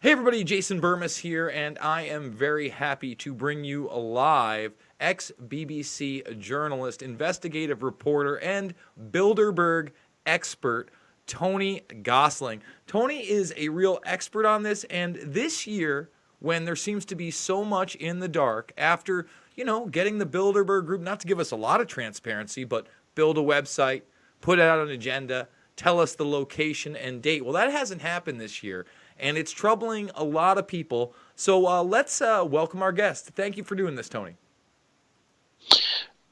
Hey everybody, Jason Burmis here, and I am very happy to bring you alive ex-BBC journalist, investigative reporter, and Bilderberg expert, Tony Gosling. Tony is a real expert on this, and this year, when there seems to be so much in the dark, after, getting the Bilderberg group, not to give us a lot of transparency, but build a website, put out an agenda, tell us the location and date. Well, that hasn't happened this year, and it's troubling a lot of people. So let's welcome our guest. Thank you for doing this, Tony.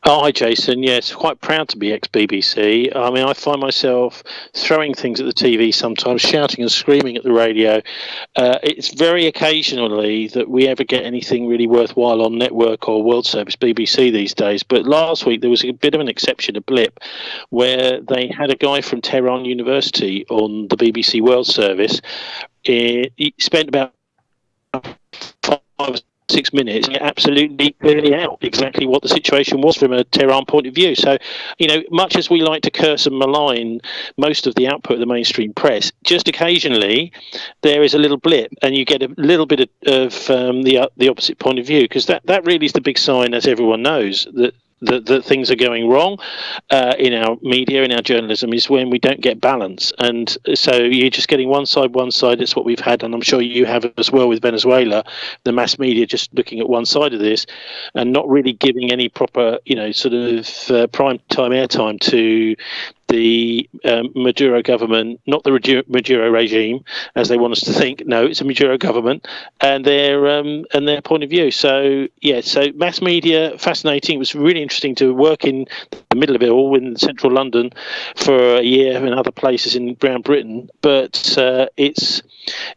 Oh, hi, Jason. Yes, quite proud to be ex-BBC. I mean, I find myself throwing things at the TV sometimes, shouting and screaming at the radio. It's very occasionally that we ever get anything really worthwhile on network or world service BBC these days. But last week there was a bit of an exception, a blip, where they had a guy from Tehran University on the BBC World Service. He spent about 5-6 minutes absolutely clearly out exactly what the situation was from a Tehran point of view. So, much as we like to curse and malign most of the output of the mainstream press, just occasionally there is a little blip and you get a little bit of the opposite point of view, because that really is the big sign, as everyone knows, that things are going wrong in our media, in our journalism, is when we don't get balance. And so you're just getting one side. It's what we've had, and I'm sure you have as well with Venezuela, the mass media just looking at one side of this and not really giving any proper, prime time airtime to the Maduro government, not the Maduro regime, as they want us to think. No, it's a Maduro government, and their point of view. So mass media, fascinating. It was really interesting to work in the middle of it all in central London for a year and other places in around Britain. But it's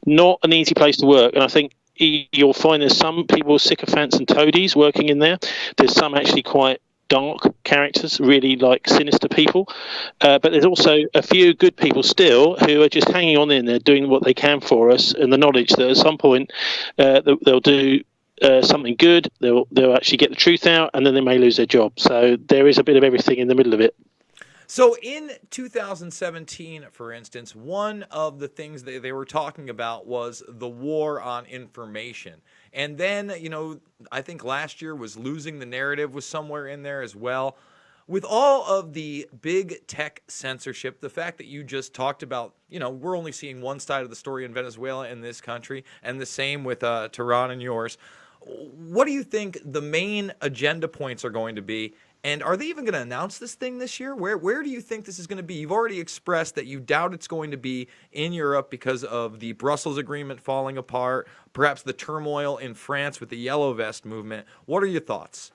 not an easy place to work, and I think you'll find there's some people, sycophants and toadies, working in there. There's some actually quite dark characters, really like sinister people, but there's also a few good people still who are just hanging on in there, doing what they can for us, and the knowledge that at some point they'll do something good, they'll actually get the truth out, and then they may lose their job. So there is a bit of everything in the middle of it. So in 2017, for instance, one of the things that they were talking about was the war on information. And then, I think last year was losing the narrative was somewhere in there as well. With all of the big tech censorship, the fact that you just talked about, we're only seeing one side of the story in Venezuela in this country, and the same with Tehran and yours. What do you think the main agenda points are going to be? And are they even going to announce this thing this year? Where do you think this is going to be? You've already expressed that you doubt it's going to be in Europe because of the Brussels agreement falling apart, perhaps the turmoil in France with the Yellow Vest movement. What are your thoughts?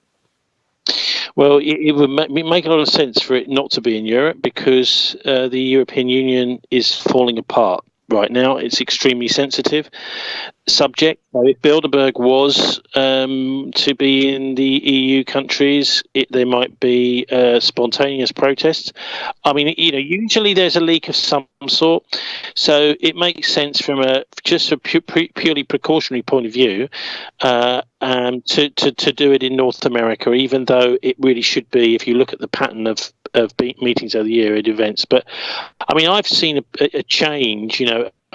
Well, it would make a lot of sense for it not to be in Europe, because the European Union is falling apart right now. It's extremely sensitive subject. If Bilderberg was to be in the EU countries, there might be spontaneous protests. I mean, usually there's a leak of some sort, so it makes sense from a purely precautionary point of view to do it in North America, even though it really should be, if you look at the pattern of meetings over the year at events. But I mean, I've seen a change,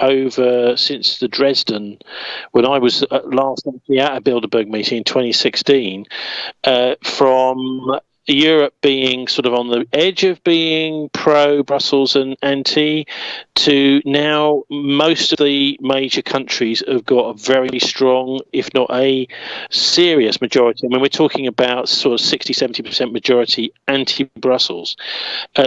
over since the Dresden, when I was last actually at a Bilderberg meeting in 2016, from Europe being sort of on the edge of being pro-Brussels and anti, to now most of the major countries have got a very strong, if not a serious majority. I mean, we're talking about sort of 60-70% majority anti-Brussels.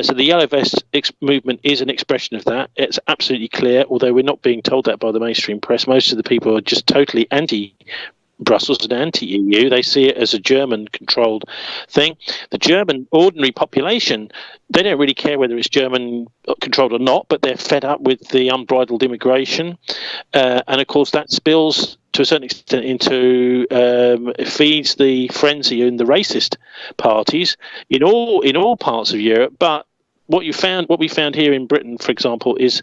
So the Yellow Vest movement is an expression of that. It's absolutely clear, although we're not being told that by the mainstream press. Most of the people are just totally anti-Brussels and anti-EU. They see it as a German-controlled thing. The German ordinary population, they don't really care whether it's German-controlled or not, but they're fed up with the unbridled immigration. And, of course, that spills to a certain extent into feeds the frenzy in the racist parties in all parts of Europe. But what we found here in Britain, for example, is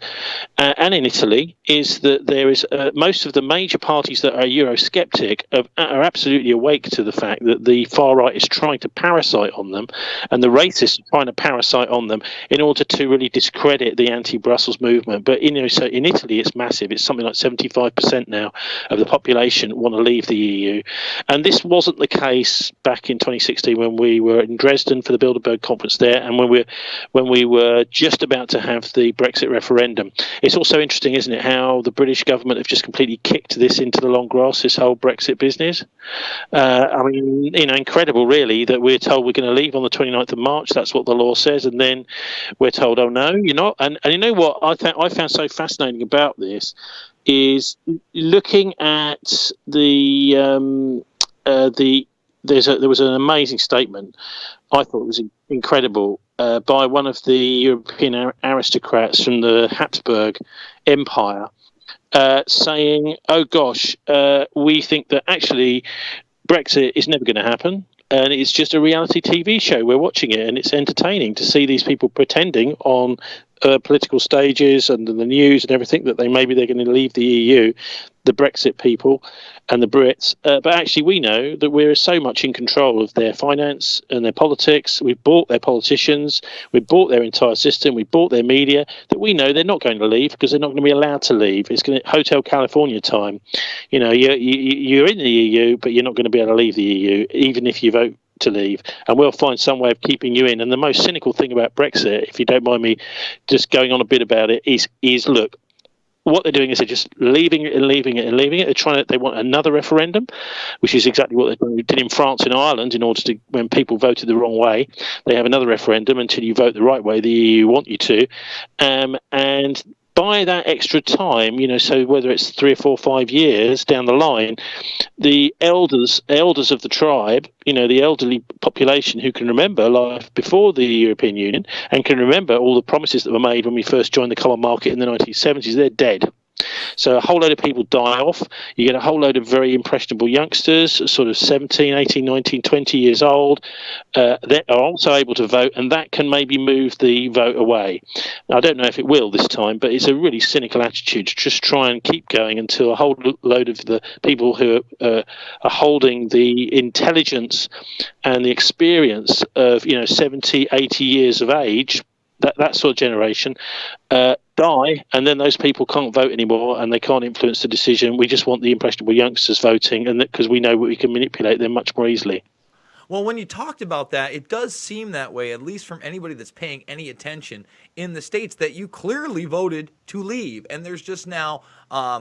and in Italy, is that there is most of the major parties that are Eurosceptic are absolutely awake to the fact that the far right is trying to parasite on them, and the racists are trying to parasite on them in order to really discredit the anti-Brussels movement. But so in Italy, it's massive. It's something like 75% now of the population want to leave the EU, and this wasn't the case back in 2016 when we were in Dresden for the Bilderberg conference there, and when we were just about to have the Brexit referendum. It's also interesting, isn't it, how the British government have just completely kicked this into the long grass, this whole Brexit business. I mean, incredible, really, that we're told we're going to leave on the 29th of March. That's what the law says. And then we're told, oh, no, you're not. And you know what I found so fascinating about this is looking at there was an amazing statement. I thought it was incredible by one of the European aristocrats from the Habsburg Empire, saying, "Oh gosh, we think that actually Brexit is never going to happen." And it's just a reality TV show. We're watching it, and it's entertaining to see these people pretending on political stages and the news and everything that they're going to leave the EU, the Brexit people and the Brits. But actually, we know that we're so much in control of their finance and their politics. We've bought their politicians. We've bought their entire system. We've bought their media. That we know they're not going to leave because they're not going to be allowed to leave. It's going to Hotel California time. You're in the EU, but you're not going to be able to leave the EU, even if you vote to leave, and we'll find some way of keeping you in. And the most cynical thing about Brexit, if you don't mind me just going on a bit about it, is look, what they're doing is they're just leaving it and leaving it and leaving it. They want another referendum, which is exactly what they did in France and Ireland. In order to, when people voted the wrong way, they have another referendum until you vote the right way the EU want you to, and by that extra time, so whether it's 3 or 4 or 5 years down the line, the elders of the tribe, the elderly population who can remember life before the European Union and can remember all the promises that were made when we first joined the common market in the 1970s, they're dead. So a whole load of people die off. You get a whole load of very impressionable youngsters, sort of 17, 18, 19, 20 years old, that are also able to vote, and that can maybe move the vote away. Now, I don't know if it will this time, but it's a really cynical attitude to just try and keep going until a whole load of the people who are holding the intelligence and the experience of 70, 80 years of age, that sort of generation, die, and then those people can't vote anymore and they can't influence the decision. We just want the impressionable youngsters voting, and because we know we can manipulate them much more easily. Well, when you talked about that, it does seem that way, at least from anybody that's paying any attention in the States, that you clearly voted to leave. And there's just now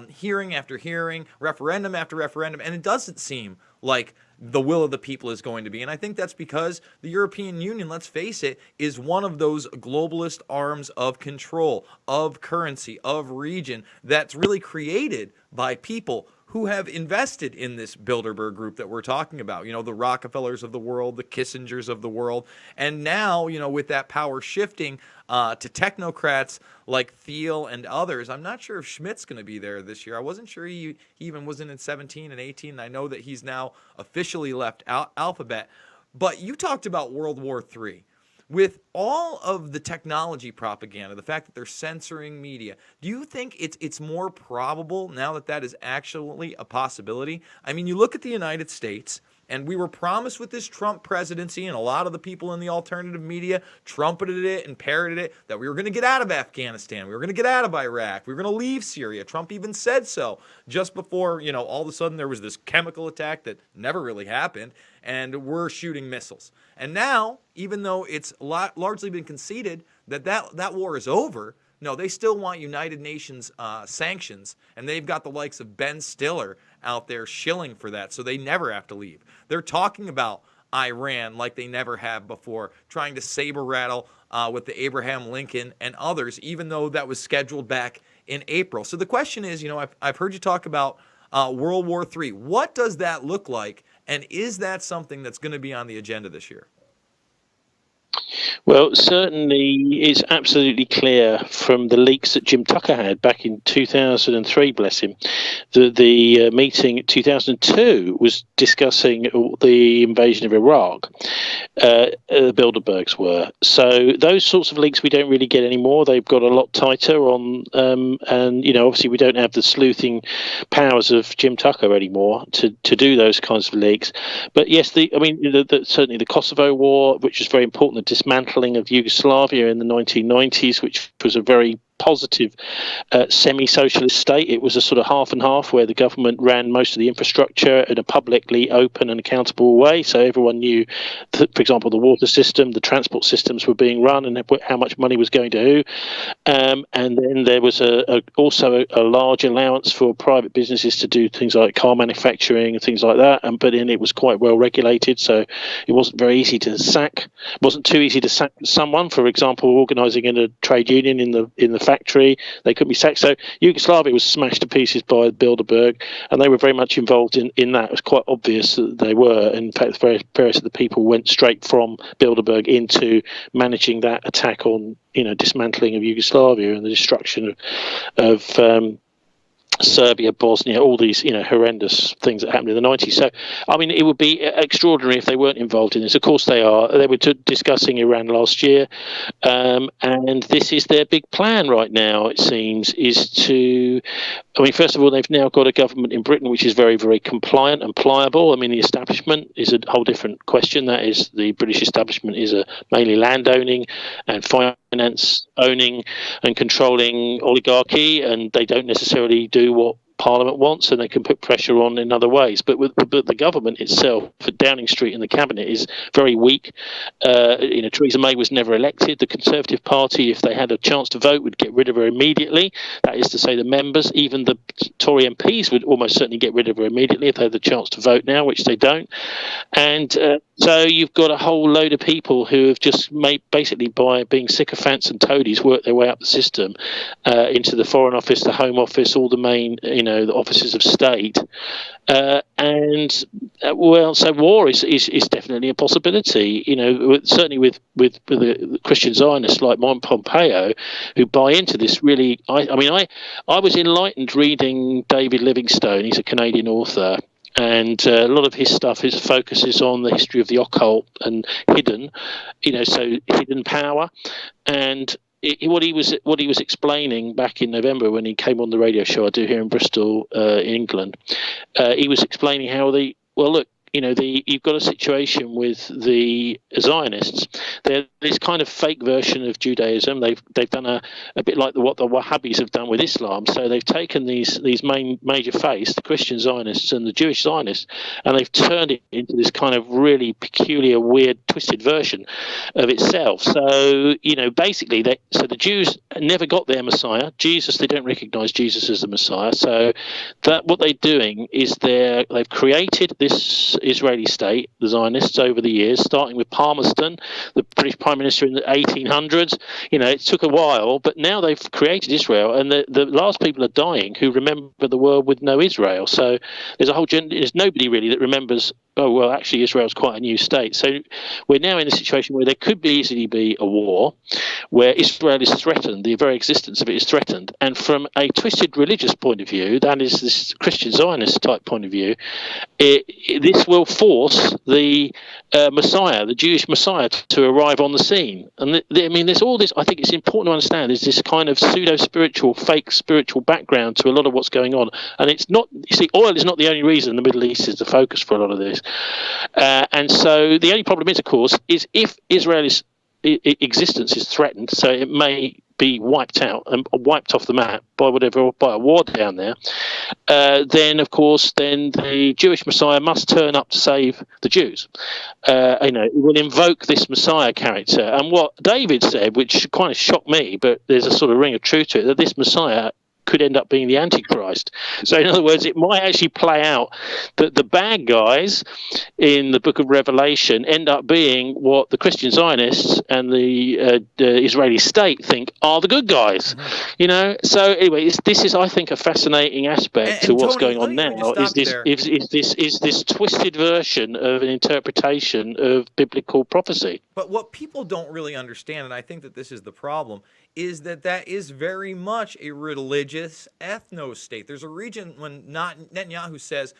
hearing after hearing, referendum after referendum, and it doesn't seem like the will of the people is going to be. And I think that's because the European Union, let's face it, is one of those globalist arms of control, of currency, of region that's really created by people who have invested in this Bilderberg group that we're talking about, the Rockefellers of the world, the Kissingers of the world. And now, with that power shifting to technocrats like Thiel and others, I'm not sure if Schmidt's going to be there this year. I wasn't sure he even was in 17 and 18. I know that he's now officially left Alphabet. But you talked about World War III. With all of the technology propaganda, the fact that they're censoring media, do you think it's more probable now that that is actually a possibility? I mean, you look at the United States, and we were promised with this Trump presidency, and a lot of the people in the alternative media trumpeted it and parroted it, that we were going to get out of Afghanistan, we were going to get out of Iraq, we were going to leave Syria. Trump even said so just before, all of a sudden there was this chemical attack that never really happened, and we're shooting missiles. And now, even though it's largely been conceded that war is over, no, they still want United Nations sanctions, and they've got the likes of Ben Stiller out there shilling for that, so they never have to leave. They're talking about Iran like they never have before, trying to saber rattle with the Abraham Lincoln and others, even though that was scheduled back in April. So the question is, I've heard you talk about World War III. What does that look like, and is that something that's going to be on the agenda this year? Well, certainly it's absolutely clear from the leaks that Jim Tucker had back in 2003, bless him, that the meeting in 2002 was discussing the invasion of Iraq. The Bilderbergs were. So those sorts of leaks we don't really get anymore. They've got a lot tighter on, and obviously we don't have the sleuthing powers of Jim Tucker anymore to do those kinds of leaks. But yes, certainly the Kosovo War, which was very important, the dismantling of Yugoslavia in the 1990s, which was a very positive semi-socialist state. It was a sort of half and half, where the government ran most of the infrastructure in a publicly open and accountable way, so everyone knew that, for example, the water system, the transport systems were being run, and how much money was going to who. And then there was also a large allowance for private businesses to do things like car manufacturing and things like that, but then it was quite well regulated, so it wasn't very easy to sack. It wasn't too easy to sack someone, for example, organising in a trade union in the factory. They couldn't be sacked. So Yugoslavia was smashed to pieces by Bilderberg, and they were very much involved in that. It was quite obvious that they were. In fact, various of the people went straight from Bilderberg into managing that attack on, dismantling of Yugoslavia and the destruction of Serbia, Bosnia, all these, horrendous things that happened in the 90s. So, it would be extraordinary if they weren't involved in this. Of course they are. They were discussing Iran last year, and this is their big plan right now, it seems, is to... first of all, they've now got a government in Britain which is very, very compliant and pliable. The establishment is a whole different question. That is, the British establishment is a mainly land-owning and finance owning and controlling oligarchy, and they don't necessarily do what Parliament wants, and they can put pressure on in other ways. But the government itself, for Downing Street and the cabinet, is very weak. Theresa May was never elected. The Conservative Party, if they had a chance to vote, would get rid of her immediately. That is to say, the members, even the Tory MPs, would almost certainly get rid of her immediately if they had the chance to vote now, which they don't. And so you've got a whole load of people who have just basically by being sycophants and toadies, worked their way up the system into the Foreign Office, the Home Office, all the main, the offices of state. So war is definitely a possibility. Certainly with the Christian Zionists like Pompeo, who buy into this. Really, I was enlightened reading David Livingstone. He's a Canadian author. And a lot of his stuff focuses on the history of the occult and hidden, so hidden power. And what he was explaining back in November when he came on the radio show I do here in Bristol, England, he was explaining how you've got a situation with the Zionists. They're this kind of fake version of Judaism. They've done a bit like what the Wahhabis have done with Islam. So they've taken these major faiths, the Christian Zionists and the Jewish Zionists, and they've turned it into this kind of really peculiar, weird, twisted version of itself. So basically, the Jews never got their Messiah, Jesus. They don't recognise Jesus as the Messiah. So that what they're doing is they've created this Israeli state, the Zionists, over the years, starting with Palmerston, the British Prime Minister in the 1800s. It took a while, but now they've created Israel, and the last people are dying who remember the world with no Israel. So there's nobody really that remembers, oh, well, actually Israel's quite a new state. So we're now in a situation where there could easily be a war where Israel is threatened, the very existence of it is threatened. And from a twisted religious point of view, that is this Christian Zionist type point of view, this will force the Messiah, the Jewish Messiah, to arrive on the scene. And there's all this. I think it's important to understand. There's this kind of pseudo-spiritual, fake spiritual background to a lot of what's going on. And it's not. You see, oil is not the only reason the Middle East is the focus for a lot of this. And so the only problem is, of course, is if Israel's existence is threatened, so it may be wiped out and wiped off the map by a war down there, then of course the Jewish Messiah must turn up to save the Jews. It will invoke this Messiah character. And what David said, which kind of shocked me, but there's a sort of ring of truth to it, that this Messiah could end up being the Antichrist. So in other words, it might actually play out that the bad guys in the book of Revelation end up being what the Christian Zionists and the Israeli state think are the good guys. So anyway, this is, I think, a fascinating aspect to what's Tony, going on now. Is this twisted version of an interpretation of biblical prophecy? But what people don't really understand, and I think that this is the problem, is that is very much a religious ethno-state. There's a region when Netanyahu says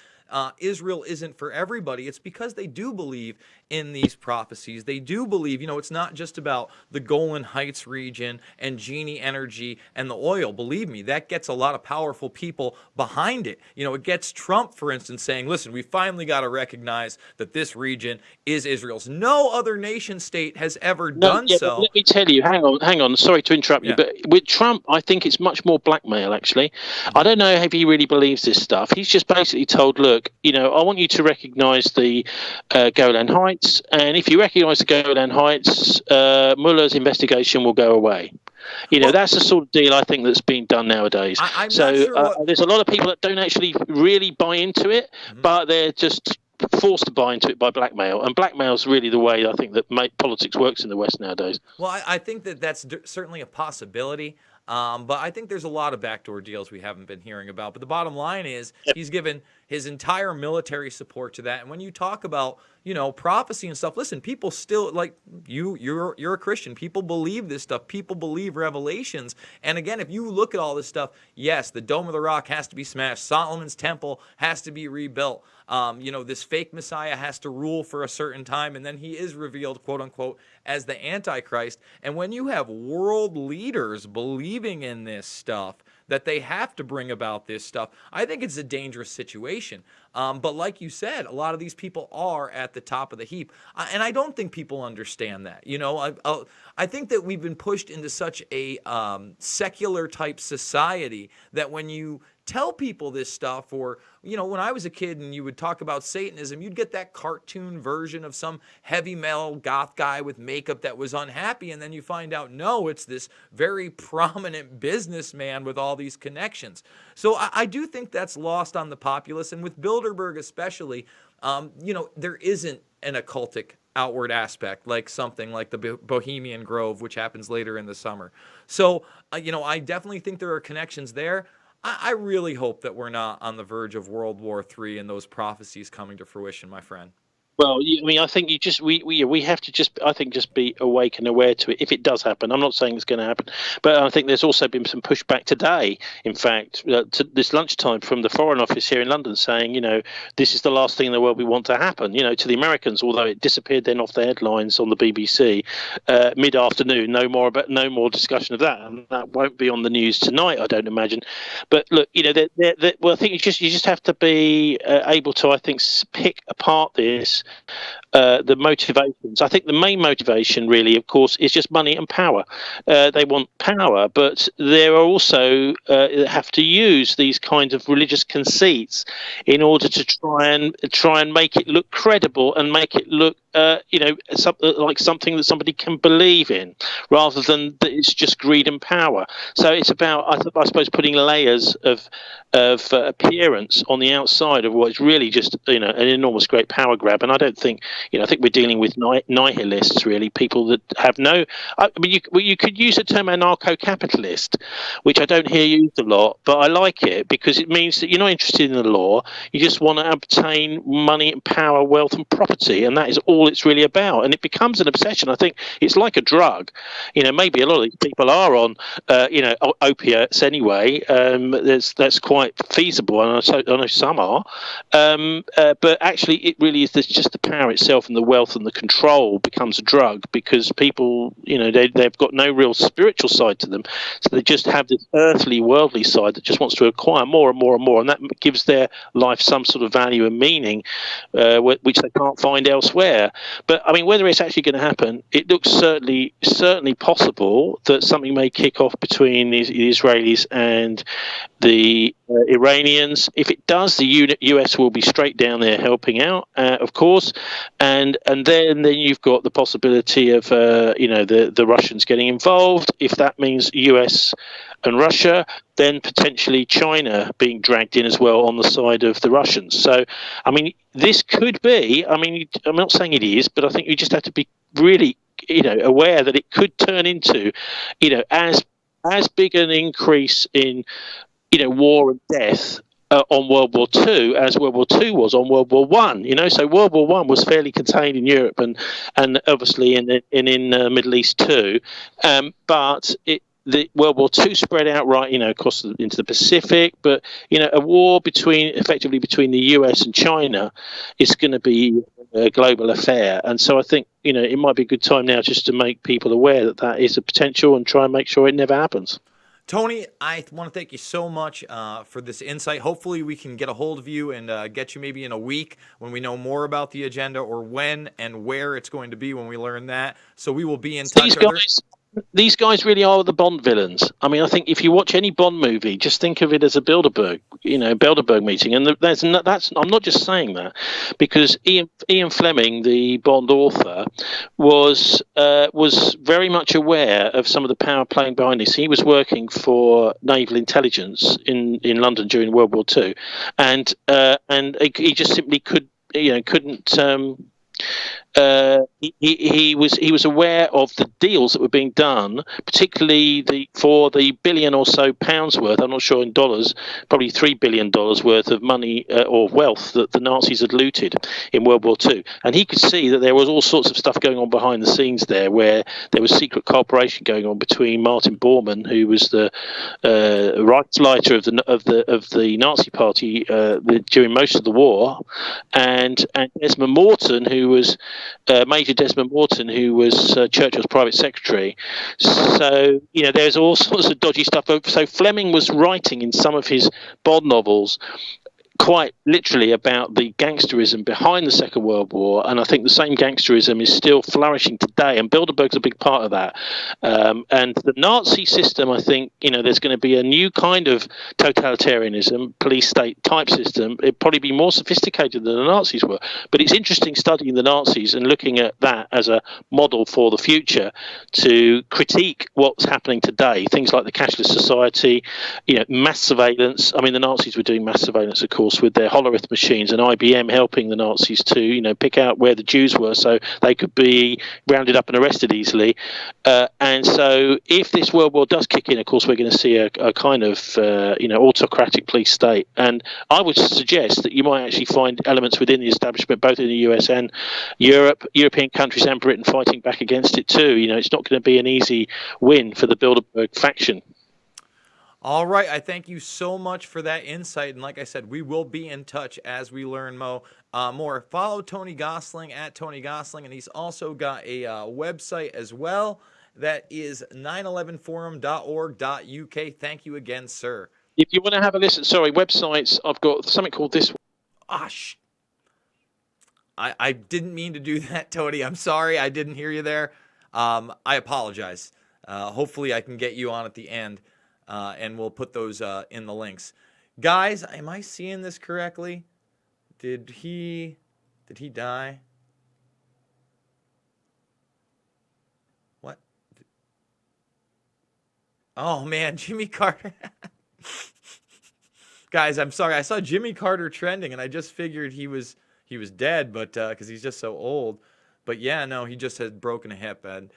Israel isn't for everybody, it's because they do believe in these prophecies. They do believe, it's not just about the Golan Heights region and Genie Energy and the oil. Believe me, that gets a lot of powerful people behind it. It gets Trump, for instance, saying, listen, we finally got to recognize that this region is Israel's. No other nation state has ever done so. Let me tell you, hang on. Sorry to interrupt you, but with Trump, I think it's much more blackmail, actually. I don't know if he really believes this stuff. He's just basically told, look, I want you to recognize the Golan Heights, and if you recognize the Golan Heights, Mueller's investigation will go away. That's the sort of deal I think that's being done nowadays. There's a lot of people that don't actually really buy into it, but they're just forced to buy into it by blackmail, and blackmail is really the way I think that politics works in the West nowadays. Well, I think that's certainly a possibility. But I think there's a lot of backdoor deals we haven't been hearing about. But the bottom line is he's given his entire military support to that. And when you talk about, prophecy and stuff, listen, people still, like you're a Christian. People believe this stuff. People believe revelations. And again, if you look at all this stuff, yes, the Dome of the Rock has to be smashed. Solomon's temple has to be rebuilt. This fake Messiah has to rule for a certain time, and then he is revealed, quote unquote, as the Antichrist. And when you have world leaders believing in this stuff, that they have to bring about this stuff, I think it's a dangerous situation. But like you said, a lot of these people are at the top of the heap. And I don't think people understand that. I think that we've been pushed into such a secular type society that when you tell people this stuff, or, when I was a kid and you would talk about Satanism, you'd get that cartoon version of some heavy metal goth guy with makeup that was unhappy. And then you find out, no, it's this very prominent businessman with all these connections. So I do think that's lost on the populace. And with Bilderberg especially, there isn't an occultic outward aspect like something like the Bohemian Grove, which happens later in the summer. So, I definitely think there are connections there. I really hope that we're not on the verge of World War III and those prophecies coming to fruition, my friend. Well, I think we have to just be awake and aware to it if it does happen. I'm not saying it's going to happen, but I think there's also been some pushback today. In fact, to this lunchtime from the Foreign Office here in London, saying this is the last thing in the world we want to happen. To the Americans, although it disappeared then off the headlines on the BBC mid-afternoon. No more discussion of that, and that won't be on the news tonight, I don't imagine. But look, well, I think you just have to be able to, I think, pick apart this. The motivations. I think the main motivation, really, of course, is just money and power. They want power, but there are also have to use these kinds of religious conceits in order to try and make it look credible and make it look like something that somebody can believe in, rather than that it's just greed and power. So it's about, I suppose, putting layers of appearance on the outside of what is really just an enormous great power grab. And I don't think I think we're dealing with nihilists, really, people that have no. I mean, you could use the term anarcho-capitalist, which I don't hear used a lot, but I like it because it means that you're not interested in the law. You just want to obtain money and power, wealth and property, and that is all it's really about. And it becomes an obsession. I think it's like a drug. Maybe a lot of these people are on, opiates anyway. That's quite feasible, and I know some are. But actually, it really is just the power itself and the wealth and the control becomes a drug, because people, they've got no real spiritual side to them. So they just have this earthly, worldly side that just wants to acquire more and more and more. And that gives their life some sort of value and meaning, which they can't find elsewhere. But I mean, whether it's actually going to happen, it looks certainly possible that something may kick off between the Israelis and the Iranians. If it does, the US will be straight down there helping out, of course, and then you've got the possibility of the Russians getting involved. If that means US and Russia, then potentially China being dragged in as well on the side of the Russians. So, I mean, this could be, I mean, I'm not saying it is, but I think you just have to be really, aware that it could turn into, as big an increase in, war and death on World War II as World War II was on World War One. So World War One was fairly contained in Europe and obviously in the Middle East too, but the World War II spread out right, across into the Pacific. But a war effectively between the US and China is going to be a global affair, and so I think it might be a good time now just to make people aware that that is a potential and try and make sure it never happens. Tony, I want to thank you so much for this insight. Hopefully, we can get a hold of you and get you maybe in a week when we know more about the agenda, or when and where it's going to be when we learn that. So we will be in touch. These guys really are the Bond villains. I mean, I think if you watch any Bond movie, just think of it as a Bilderberg meeting. And I'm not just saying that, because Ian Fleming, the Bond author, was very much aware of some of the power playing behind this. He was working for naval intelligence in London during World War II, and he just simply couldn't. He was aware of the deals that were being done, particularly for the billion or so pounds worth. I'm not sure in dollars, probably $3 billion worth of money or wealth that the Nazis had looted in World War II. And he could see that there was all sorts of stuff going on behind the scenes there, where there was secret cooperation going on between Martin Bormann, who was the Reichsleiter of the Nazi Party during most of the war, and Desmond Morton, who was Major Desmond Morton, who was Churchill's private secretary. So, there's all sorts of dodgy stuff. So Fleming was writing in some of his Bond novels quite literally about the gangsterism behind the Second World War, and I think the same gangsterism is still flourishing today, and Bilderberg's a big part of that. And the Nazi system, I think, there's going to be a new kind of totalitarianism, police state type system. It'd probably be more sophisticated than the Nazis were, but it's interesting studying the Nazis and looking at that as a model for the future to critique what's happening today. Things like the cashless society, mass surveillance. I mean, the Nazis were doing mass surveillance, of course, with their Hollerith machines, and IBM helping the Nazis to, pick out where the Jews were so they could be rounded up and arrested easily. And so if this world war does kick in, of course, we're going to see a kind of, autocratic police state. And I would suggest that you might actually find elements within the establishment, both in the US and European countries and Britain, fighting back against it too. It's not going to be an easy win for the Bilderberg faction. All right. I thank you so much for that insight. And like I said, we will be in touch as we learn more. Follow Tony Gosling at Tony Gosling. And he's also got a website as well. That is 911forum.org.uk. Thank you again, sir. If you want to have a listen, websites, I've got something called this. I didn't mean to do that, Tony. I'm sorry. I didn't hear you there. I apologize. Hopefully I can get you on at the end. And we'll put those in the links. Guys, am I seeing this correctly? Did he die? What? Oh man, Jimmy Carter. Guys, I'm sorry. I saw Jimmy Carter trending, and I just figured he was dead, but because he's just so old. But yeah, no, he just had broken a hip. And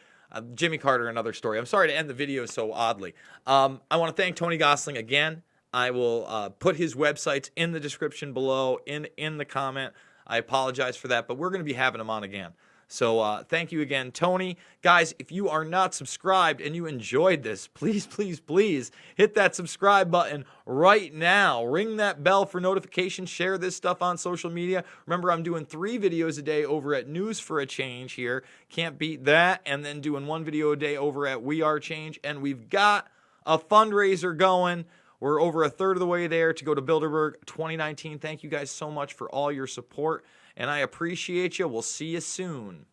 Jimmy Carter, another story. I'm sorry to end the video so oddly. I want to thank Tony Gosling again. I will put his websites in the description below, in the comment. I apologize for that, but we're going to be having him on again. So thank you again, Tony. Guys, if you are not subscribed and you enjoyed this, please, please, please hit that subscribe button right now. Ring that bell for notifications. Share this stuff on social media. Remember, I'm doing 3 videos a day over at News for a Change here. Can't beat that. And then doing 1 video a day over at We Are Change. And we've got a fundraiser going. We're over a third of the way there to go to Bilderberg 2019. Thank you guys so much for all your support, and I appreciate you. We'll see you soon.